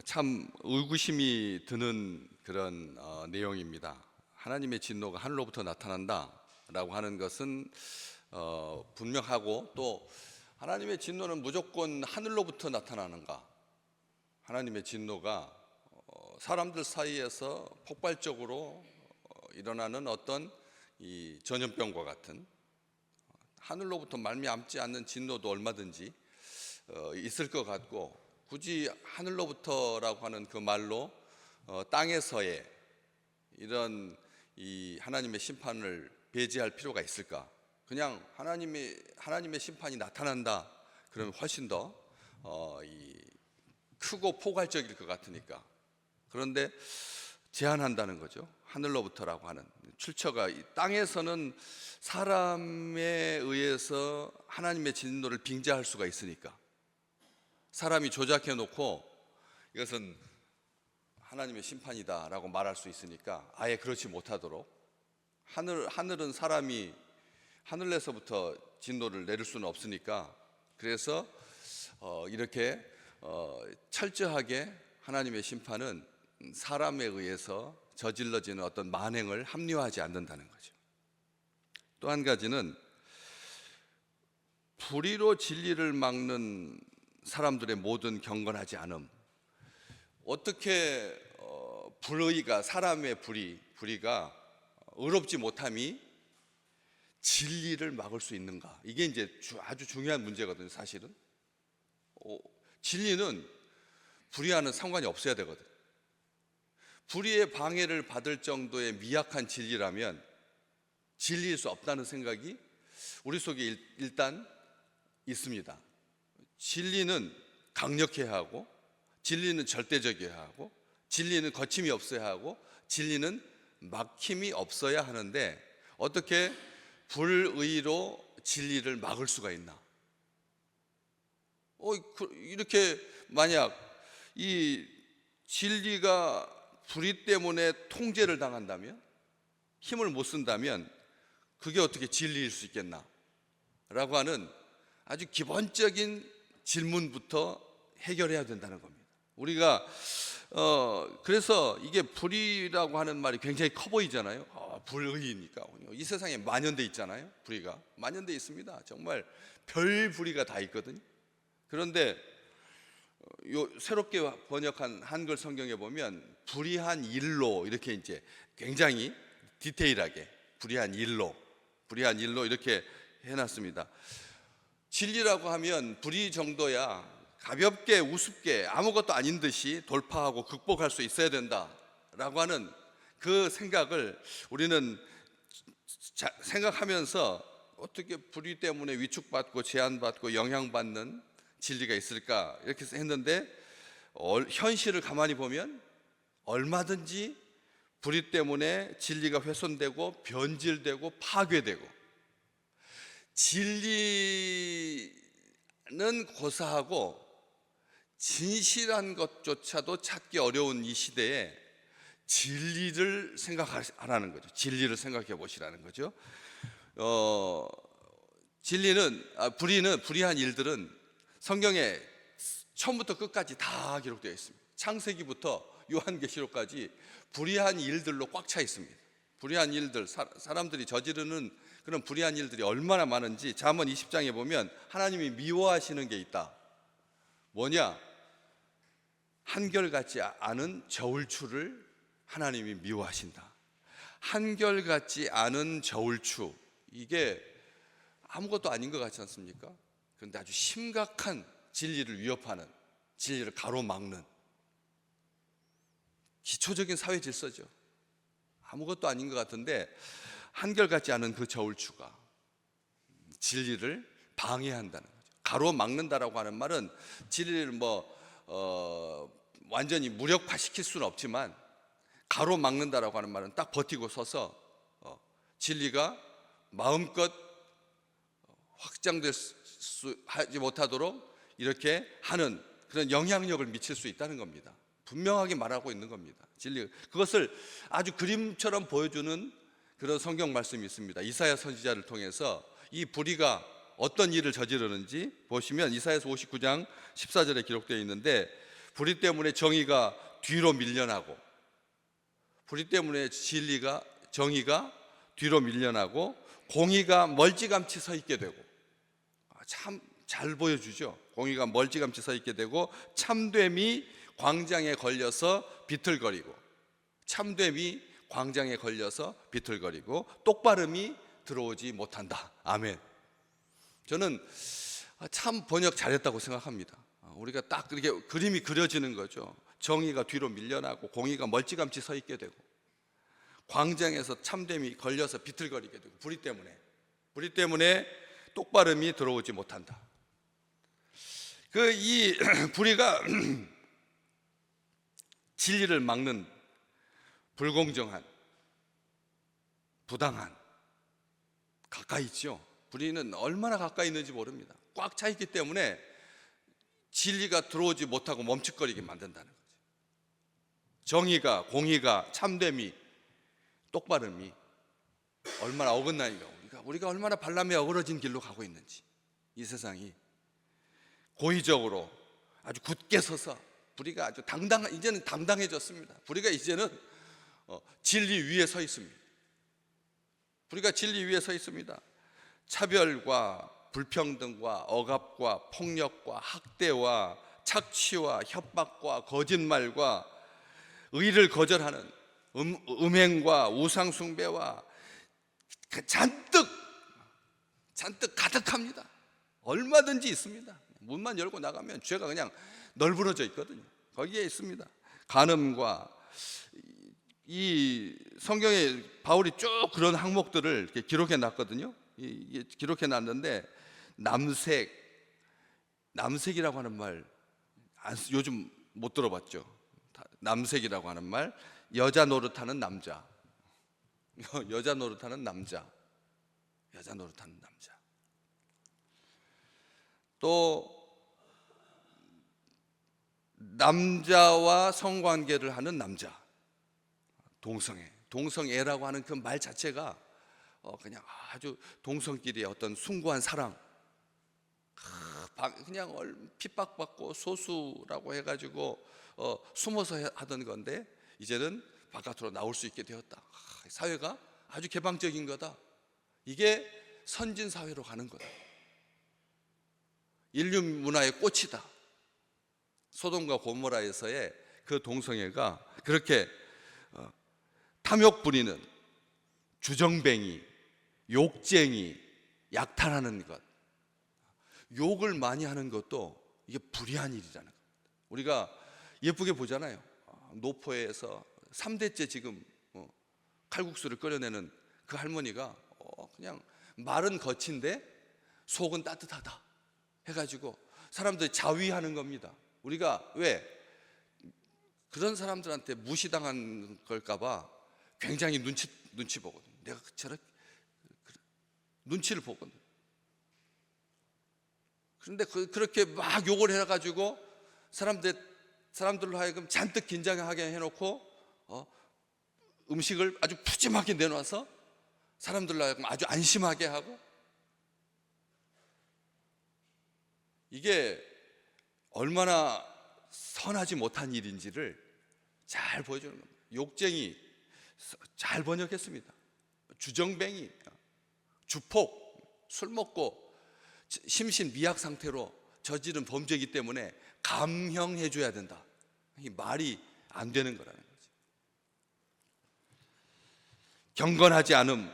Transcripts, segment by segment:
참 의구심이 드는 그런 내용입니다. 하나님의 진노가 하늘로부터 나타난다라고 하는 것은 분명하고, 또 하나님의 진노는 무조건 하늘로부터 나타나는가? 하나님의 진노가 사람들 사이에서 폭발적으로 일어나는 어떤 이 전염병과 같은 하늘로부터 말미암지 않는 진노도 얼마든지 있을 것 같고, 굳이 하늘로부터라고 하는 그 말로 땅에서의 이런 이 하나님의 심판을 배제할 필요가 있을까? 그냥 하나님의 심판이 나타난다 그러면 훨씬 더 크고 포괄적일 것 같으니까. 그런데 제한한다는 거죠. 하늘로부터라고 하는 출처가 이 땅에서는 사람에 의해서 하나님의 진노를 빙자할 수가 있으니까, 사람이 조작해 놓고 이것은 하나님의 심판이다라고 말할 수 있으니까 아예 그렇지 못하도록, 하늘은 사람이 하늘에서부터 진노를 내릴 수는 없으니까, 그래서 이렇게 철저하게 하나님의 심판은 사람에 의해서 저질러지는 어떤 만행을 합리화하지 않는다는 거죠. 또 한 가지는 불의로 진리를 막는 사람들의 모든 경건하지 않음. 어떻게 불의가, 사람의 불의가 의롭지 못함이 진리를 막을 수 있는가? 이게 이제 아주 중요한 문제거든요. 사실은 진리는 불의와는 상관이 없어야 되거든. 불의의 방해를 받을 정도의 미약한 진리라면 진리일 수 없다는 생각이 우리 속에 일단 있습니다. 진리는 강력해야 하고, 진리는 절대적이어야 하고, 진리는 거침이 없어야 하고, 진리는 막힘이 없어야 하는데, 어떻게 불의로 진리를 막을 수가 있나? 이렇게 만약 이 진리가 불의 때문에 통제를 당한다면, 힘을 못 쓴다면 그게 어떻게 진리일 수 있겠나? 라고 하는 아주 기본적인 질문부터 해결해야 된다는 겁니다. 우리가 그래서 이게 불의라고 하는 말이 굉장히 커 보이잖아요. 불의니까 이 세상에 만연돼 있잖아요. 불의가 만연돼 있습니다. 정말 별 불의가 다 있거든요. 그런데 새롭게 번역한 한글 성경에 보면 불의한 일로 이렇게 이제 굉장히 디테일하게 불의한 일로 이렇게 해놨습니다. 진리라고 하면 불의 정도야 가볍게 우습게 아무것도 아닌 듯이 돌파하고 극복할 수 있어야 된다라고 하는 그 생각을 우리는 생각하면서, 어떻게 불의 때문에 위축받고 제한받고 영향받는 진리가 있을까 이렇게 했는데, 현실을 가만히 보면 얼마든지 불의 때문에 진리가 훼손되고 변질되고 파괴되고, 진리는 고사하고 진실한 것조차도 찾기 어려운 이 시대에 진리를 생각하라는 거죠. 진리를 생각해 보시라는 거죠. 불의한 일들은 성경에 처음부터 끝까지 다 기록되어 있습니다. 창세기부터 요한계시록까지 불의한 일들로 꽉 차 있습니다. 불의한 일들, 사람들이 저지르는 그런 불의한 일들이 얼마나 많은지 잠언 20장에 보면 하나님이 미워하시는 게 있다. 뭐냐? 한결같지 않은 저울추를 하나님이 미워하신다. 한결같지 않은 저울추, 이게 아무것도 아닌 것 같지 않습니까? 그런데 아주 심각한 진리를 위협하는, 진리를 가로막는 기초적인 사회 질서죠. 아무것도 아닌 것 같은데 한결같지 않은 그 저울추가 진리를 방해한다는 거죠. 가로막는다라고 하는 말은 진리를 완전히 무력화시킬 수는 없지만, 가로막는다라고 하는 말은 딱 버티고 서서 진리가 마음껏 확장될 수 하지 못하도록 이렇게 하는 그런 영향력을 미칠 수 있다는 겁니다. 분명하게 말하고 있는 겁니다. 진리, 그것을 아주 그림처럼 보여주는 그런 성경 말씀이 있습니다. 이사야 선지자를 통해서 이 불의가 어떤 일을 저지르는지 보시면 이사야서 59장 14절에 기록되어 있는데, 불의 때문에 정의가 뒤로 밀려나고, 불의 때문에 정의가 뒤로 밀려나고, 공의가 멀찌감치 서 있게 되고, 참 잘 보여주죠. 공의가 멀찌감치 서 있게 되고, 참됨이 광장에 걸려서 비틀거리고, 똑바름이 들어오지 못한다. 아멘. 저는 참 번역 잘했다고 생각합니다. 우리가 딱 그렇게 그림이 그려지는 거죠. 정의가 뒤로 밀려나고, 공의가 멀찌감치 서 있게 되고, 광장에서 참됨이 걸려서 비틀거리게 되고, 불의 때문에 똑바름이 들어오지 못한다. 이 불의가 진리를 막는 불공정한, 부당한, 가까이 있죠. 불의는 얼마나 가까이 있는지 모릅니다. 꽉 차 있기 때문에 진리가 들어오지 못하고 멈칫거리게 만든다는 거죠. 정의가, 공의가, 참됨이, 똑바름이 얼마나 어긋나니까, 우리가 얼마나 발람에 어그러진 길로 가고 있는지, 이 세상이 고의적으로 아주 굳게 서서 불의가 아주 이제는 당당해졌습니다. 불의가 이제는 진리 위에 서 있습니다. 불의가 진리 위에 서 있습니다. 차별과 불평등과 억압과 폭력과 학대와 착취와 협박과 거짓말과 의를 거절하는 음행과 우상숭배와 잔뜩 가득합니다. 얼마든지 있습니다. 문만 열고 나가면 죄가 그냥 널브러져 있거든요. 거기에 있습니다. 간음과, 이 성경에 바울이 쭉 그런 항목들을 이렇게 기록해 놨거든요. 이게 기록해 놨는데, 남색이라고 하는 말 요즘 못 들어봤죠. 남색이라고 하는 말, 여자 노릇하는 남자. 또 남자와 성관계를 하는 남자, 동성애라고 하는 그 말 자체가 그냥 아주 동성끼리의 어떤 숭고한 사랑, 그냥 핍박받고 소수라고 해가지고 숨어서 하던 건데, 이제는 바깥으로 나올 수 있게 되었다. 사회가 아주 개방적인 거다. 이게 선진 사회로 가는 거다. 인류 문화의 꽃이다. 소돔과 고모라에서의 그 동성애가 그렇게 탐욕 부리는 주정뱅이, 욕쟁이, 약탈하는 것, 욕을 많이 하는 것도 이게 불의한 일이라는 겁니다. 우리가 예쁘게 보잖아요. 노포에서 3대째 지금 칼국수를 끓여내는 그 할머니가 그냥 말은 거친데 속은 따뜻하다 해가지고 사람들이 자위하는 겁니다. 우리가 왜 그런 사람들한테 무시당한 걸까봐 굉장히 눈치 보거든요. 내가 저렇게 눈치를 보거든요. 그런데 그렇게 막 욕을 해가지고 사람들로 하여금 잔뜩 긴장하게 해놓고 음식을 아주 푸짐하게 내놔서 사람들로 하여금 아주 안심하게 하고, 이게 얼마나 선하지 못한 일인지를 잘 보여주는 겁니다. 욕쟁이 잘 번역했습니다. 주정뱅이, 주폭, 술 먹고 심신 미약 상태로 저지른 범죄이기 때문에 감형해 줘야 된다. 이게 말이 안 되는 거라는 거죠. 경건하지 않음으로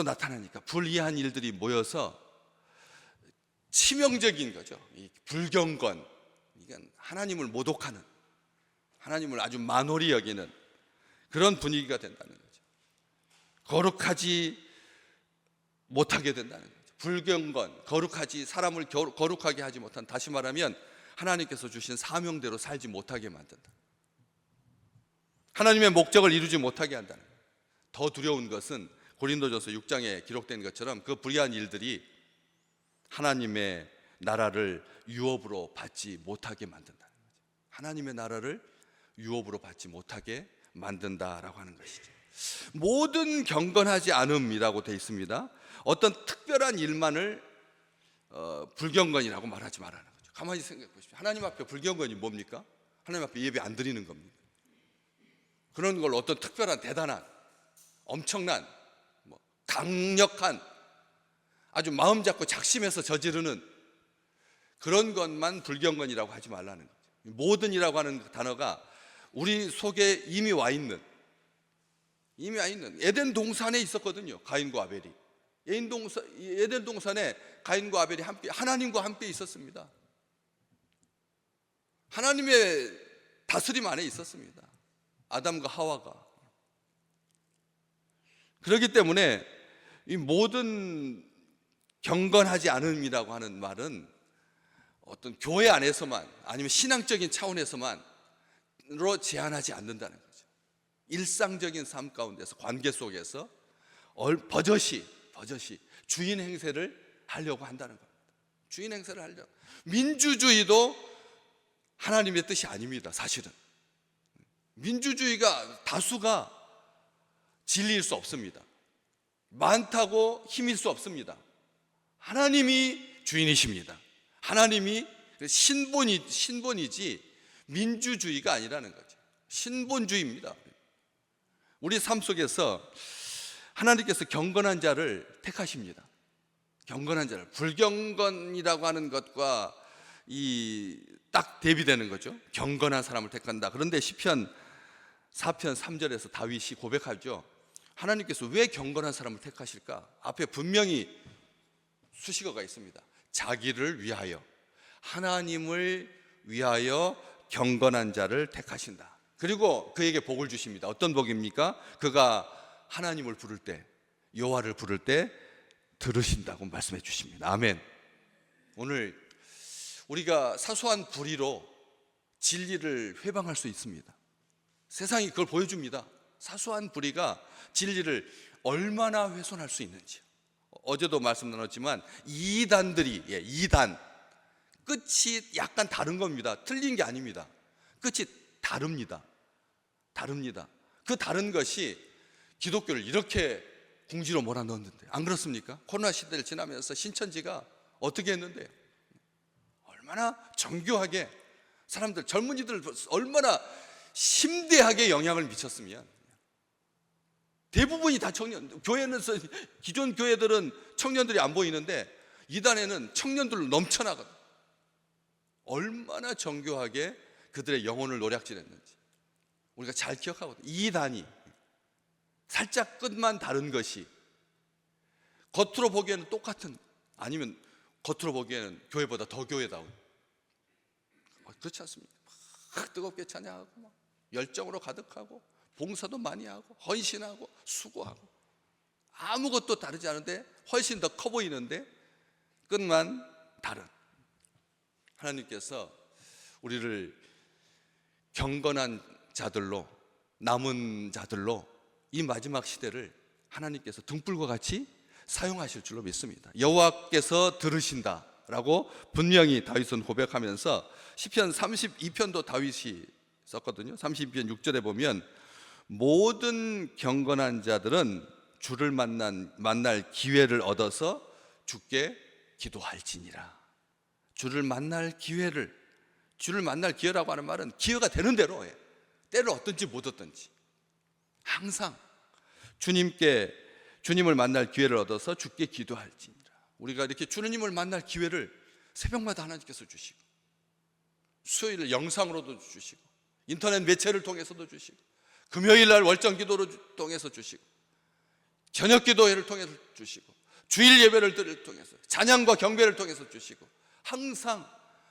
나타나니까 불이한 일들이 모여서 치명적인 거죠. 이 불경건, 이건 하나님을 모독하는, 하나님을 아주 만홀히 여기는 그런 분위기가 된다는 거죠. 거룩하지 못하게 된다는 거죠. 불경건, 거룩하지, 사람을 거룩하게 하지 못한, 다시 말하면 하나님께서 주신 사명대로 살지 못하게 만든다. 하나님의 목적을 이루지 못하게 한다는 거예요. 더 두려운 것은 고린도전서 6장에 기록된 것처럼 그 불의한 일들이 하나님의 나라를 유업으로 받지 못하게 만든다는 거죠. 하나님의 나라를 유업으로 받지 못하게 만든다라고 하는 것이죠. 모든 경건하지 않음이라고 되어 있습니다. 어떤 특별한 일만을 불경건이라고 말하지 말라는 거죠. 가만히 생각해 보십시오. 하나님 앞에 불경건이 뭡니까? 하나님 앞에 예배 안 드리는 겁니다. 그런 걸 어떤 특별한 대단한 엄청난 강력한 아주 마음 잡고 작심해서 저지르는 그런 것만 불경건이라고 하지 말라는 거죠. 모든이라고 하는 단어가 우리 속에 이미 와 있는 에덴 동산에 있었거든요. 가인과 아벨이 에덴 동산에 가인과 아벨이 함께 하나님과 함께 있었습니다. 하나님의 다스림 안에 있었습니다. 아담과 하와가. 그렇기 때문에 이 모든 경건하지 않음이라고 하는 말은 어떤 교회 안에서만 아니면 신앙적인 차원에서만으로 제한하지 않는다는 거죠. 일상적인 삶 가운데서 관계 속에서 버젓이 주인 행세를 하려고 한다는 겁니다. 주인 행세를 하려고. 민주주의도 하나님의 뜻이 아닙니다. 사실은 민주주의가 다수가 진리일 수 없습니다. 많다고 힘일 수 없습니다. 하나님이 주인이십니다. 하나님이 신본이지 민주주의가 아니라는 거죠. 신본주의입니다. 우리 삶 속에서 하나님께서 경건한 자를 택하십니다. 경건한 자를. 불경건이라고 하는 것과 딱 대비되는 거죠. 경건한 사람을 택한다. 그런데 시편 4편 3절에서 다윗이 고백하죠. 하나님께서 왜 경건한 사람을 택하실까? 앞에 분명히 수식어가 있습니다. 자기를 위하여, 하나님을 위하여 경건한 자를 택하신다. 그리고 그에게 복을 주십니다. 어떤 복입니까? 그가 하나님을 부를 때, 여호와를 부를 때 들으신다고 말씀해 주십니다. 아멘. 오늘 우리가 사소한 불의로 진리를 회방할 수 있습니다. 세상이 그걸 보여줍니다. 사소한 불의가 진리를 얼마나 훼손할 수 있는지. 어제도 말씀 나눴지만 이단들이 이단 끝이 약간 다른 겁니다. 틀린 게 아닙니다. 끝이 다릅니다. 그 다른 것이 기독교를 이렇게 궁지로 몰아넣었는데 안 그렇습니까? 코로나 시대를 지나면서 신천지가 어떻게 했는데요? 얼마나 정교하게 사람들, 젊은이들 얼마나 심대하게 영향을 미쳤으면 대부분이 다 청년, 교회는 기존 교회들은 청년들이 안 보이는데 이단에는 청년들로 넘쳐나거든. 얼마나 정교하게 그들의 영혼을 노략질했는지 우리가 잘 기억하거든. 이단이 살짝 끝만 다른 것이 겉으로 보기에는 똑같은, 아니면 겉으로 보기에는 교회보다 더 교회다운, 그렇지 않습니까? 막 뜨겁게 찬양하고 막 열정으로 가득하고 봉사도 많이 하고 헌신하고 수고하고 아무것도 다르지 않은데 훨씬 더 커 보이는데 끝만 다른. 하나님께서 우리를 경건한 자들로, 남은 자들로 이 마지막 시대를 하나님께서 등불과 같이 사용하실 줄로 믿습니다. 여호와께서 들으신다라고 분명히 다윗은 고백하면서 시편 32편도 다윗이 썼거든요. 32편 6절에 보면 모든 경건한 자들은 주를 만날 기회를 얻어서 주께 기도할지니라. 주를 만날 기회라고 하는 말은 기회가 되는 대로 해. 때를 얻든지 못 얻든지 항상 주님을 만날 기회를 얻어서 주께 기도할지니라. 우리가 이렇게 주님을 만날 기회를 새벽마다 하나님께서 주시고, 수요일 영상으로도 주시고, 인터넷 매체를 통해서도 주시고, 금요일 날 월정 기도를 통해서 주시고, 저녁 기도회를 통해서 주시고, 주일 예배를 통해서, 찬양과 경배를 통해서 주시고, 항상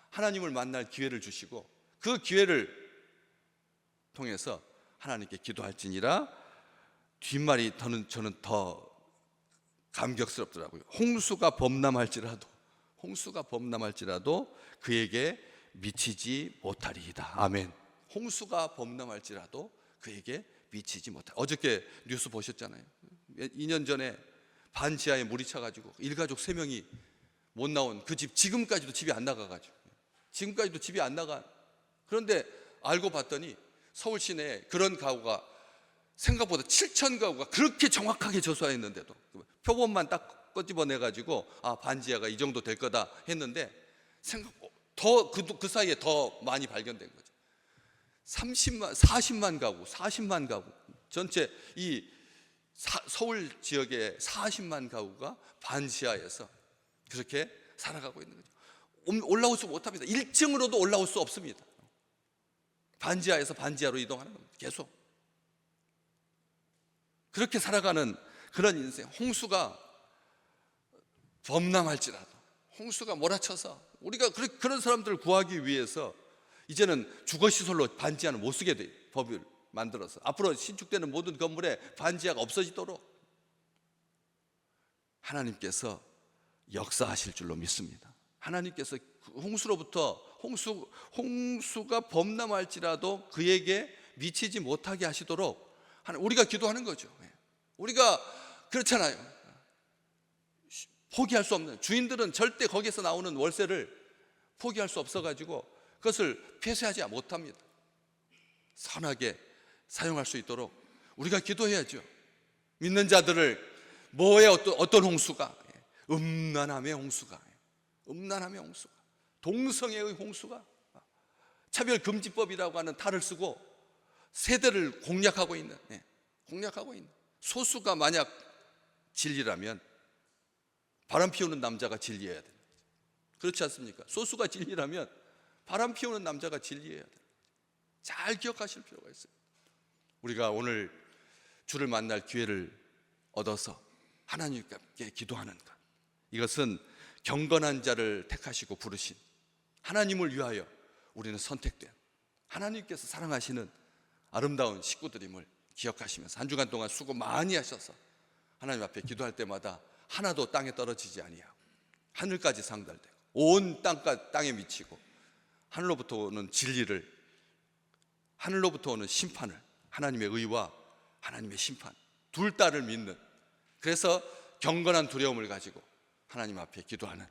하나님을 만날 기회를 주시고, 그 기회를 통해서 하나님께 기도할지니라. 뒷말이 저는 더 감격스럽더라고요. 홍수가 범람할지라도 그에게 미치지 못하리이다. 아멘. 홍수가 범람할지라도 그에게 미치지 못하리. 어저께 뉴스 보셨잖아요. 2년 전에 반 지하에 물이 차가지고 일가족 3명이 못 나온 그 집, 지금까지도 집이 안 나가가지고, 그런데 알고 봤더니 서울 시내에 그런 가구가 생각보다 7천 가구가 그렇게 정확하게 조사했는데도 표본만 딱 끄집어내가지고 반지하가 이 정도 될 거다 했는데 그 사이에 더 많이 발견된 거죠. 40만 가구, 40만 가구, 전체 이 서울 지역의 40만 가구가 반지하에서 그렇게 살아가고 있는 거죠. 올라올 수 못합니다. 1층으로도 올라올 수 없습니다. 반지하에서 반지하로 이동하는 겁니다. 계속 그렇게 살아가는 그런 인생. 홍수가 범람할지라도, 홍수가 몰아쳐서 우리가 그런 사람들을 구하기 위해서 이제는 주거시설로 반지하는 못 쓰게 돼요. 법을 만들어서 앞으로 신축되는 모든 건물에 반지하가 없어지도록 하나님께서 역사하실 줄로 믿습니다. 하나님께서 홍수로부터 홍수가 범람할지라도 그에게 미치지 못하게 하시도록 우리가 기도하는 거죠. 우리가 그렇잖아요. 포기할 수 없는, 주인들은 절대 거기에서 나오는 월세를 포기할 수 없어가지고 그것을 폐쇄하지 못합니다. 선하게 사용할 수 있도록 우리가 기도해야죠. 믿는 자들을 뭐의 어떤 홍수가, 음란함의 홍수가, 동성애의 홍수가, 차별금지법이라고 하는 탈을 쓰고 세대를 공략하고 있는 소수가 만약 진리라면 바람 피우는 남자가 진리해야 됩니다. 그렇지 않습니까? 소수가 진리라면 바람 피우는 남자가 진리해야 됩니다. 잘 기억하실 필요가 있어요. 우리가 오늘 주를 만날 기회를 얻어서 하나님께 기도하는 것, 이것은 경건한 자를 택하시고 부르신 하나님을 위하여 우리는 선택된 하나님께서 사랑하시는 아름다운 식구들임을 기억하시면서 한 주간 동안 수고 많이 하셔서 하나님 앞에 기도할 때마다 하나도 땅에 떨어지지 아니하고 하늘까지 상달되고 온 땅에 미치고 하늘로부터 오는 진리를, 하늘로부터 오는 심판을, 하나님의 의와 하나님의 심판 둘 다를 믿는, 그래서 경건한 두려움을 가지고 하나님 앞에 기도하는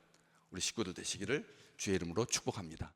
우리 식구들 되시기를 주의 이름으로 축복합니다.